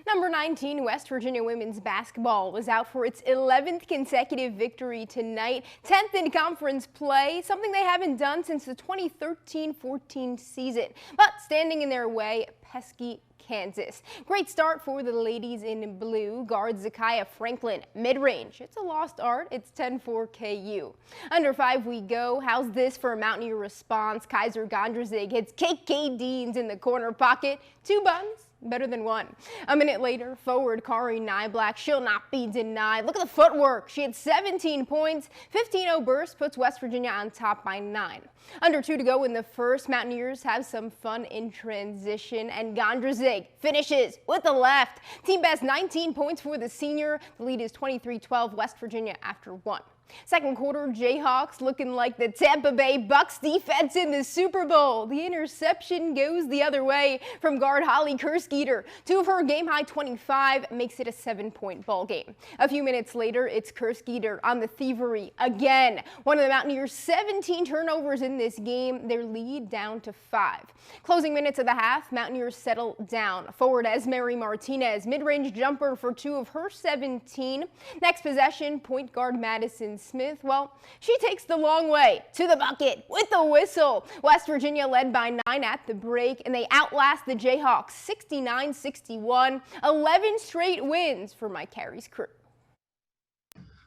Number 19, West Virginia women's basketball was out for its 11th consecutive victory tonight, 10th in conference play, something they haven't done since the 2013-14 season. But standing in their way, pesky Kansas. Great start for the ladies in blue. Guard Zakiya Franklin, mid-range. It's a lost art. It's 10-4 KU. Under 5 we go. How's this for a Mountaineer response? Kaiser Gondrazig hits KK Deans in the corner pocket. 2 buns. Better than 1. A minute later, forward Kari Nyblack, she'll not be denied. Look at the footwork. She had 17 points. 15-0 burst puts West Virginia on top by 9. Under 2 to go in the first. Mountaineers have some fun in transition, and Gondrazig finishes with the left. Team best 19 points for the senior. The lead is 23-12 West Virginia after 1. Second quarter, Jayhawks looking like the Tampa Bay Bucks defense in the Super Bowl. The interception goes the other way from guard Holly Kerskeeter. 2 of her game-high 25 makes it a 7-point ball game. A few minutes later, it's Kerskeeter on the thievery again. One of the Mountaineers' 17 turnovers in this game, their lead down to 5. Closing minutes of the half, Mountaineers settle down. Forward Esmery Martinez, mid-range jumper for 2 of her 17. Next possession, point guard Madison Smith, well, she takes the long way to the bucket with the whistle. West Virginia led by 9 at the break, and they outlast the Jayhawks 69-61. 11 straight wins for Mike Carey's crew.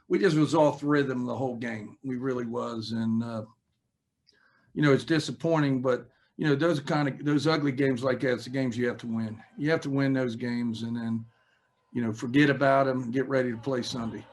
We just was off rhythm the whole game. We really was. And, it's disappointing, but, those ugly games like that, it's the games you have to win. You have to win those games and then, forget about them and get ready to play Sunday.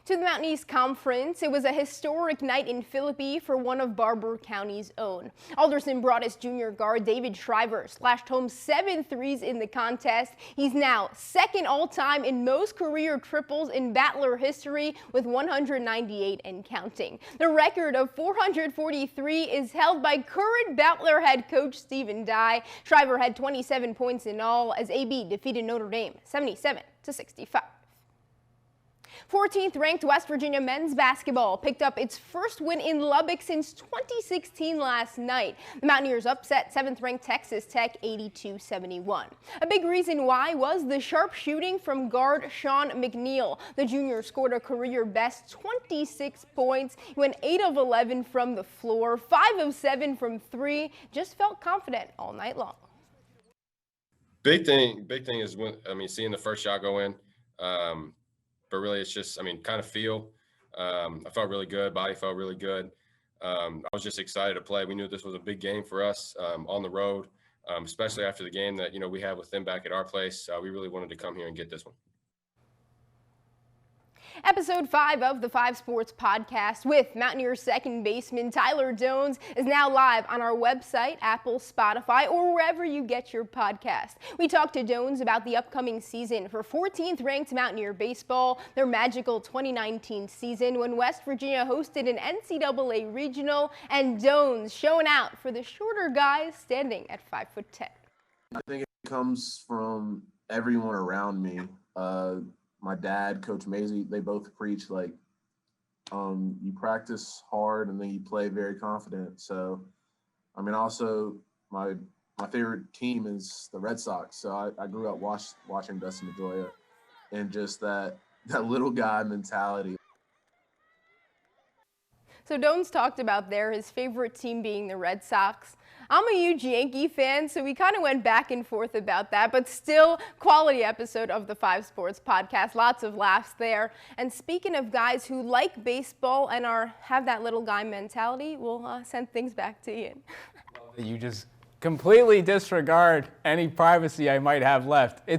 To the Mountain East Conference, it was a historic night in Philippi for one of Barber County's own. Alderson Broaddus Jr. guard David Shriver slashed home 7 threes in the contest. He's now second all-time in most career triples in Battler history with 198 and counting. The record of 443 is held by current Battler head coach Stephen Dye. Shriver had 27 points in all as AB defeated Notre Dame 77-65. 14th ranked West Virginia men's basketball picked up its first win in Lubbock since 2016 last night. The Mountaineers upset 7th ranked Texas Tech 82-71. A big reason why was the sharp shooting from guard Sean McNeil. The junior scored a career best 26 points. He went 8 of 11 from the floor, 5 of 7 from 3. Just felt confident all night long. Big thing is seeing the first shot go in. But really, it's just, kind of feel. I felt really good. Body felt really good. I was just excited to play. We knew this was a big game for us on the road, especially after the game that, we had with them back at our place. We really wanted to come here and get this one. Episode 5 of the 5 Sports Podcast with Mountaineers second baseman Tyler Jones is now live on our website, Apple, Spotify, or wherever you get your podcast. We talked to Jones about the upcoming season for 14th ranked Mountaineer baseball, their magical 2019 season when West Virginia hosted an NCAA regional, and Jones showing out for the shorter guys standing at 5'10". I think it comes from everyone around me. My dad, Coach Maisie, they both preach you practice hard and then you play very confident. So, also my favorite team is the Red Sox. So I grew up watching Dustin Pedroia and just that little guy mentality. So Jones talked about his favorite team being the Red Sox. I'm a huge Yankee fan, so we kind of went back and forth about that, but still quality episode of the 5 Sports Podcast. Lots of laughs there. And speaking of guys who like baseball and have that little guy mentality, we'll send things back to Ian. You just completely disregard any privacy I might have left. It's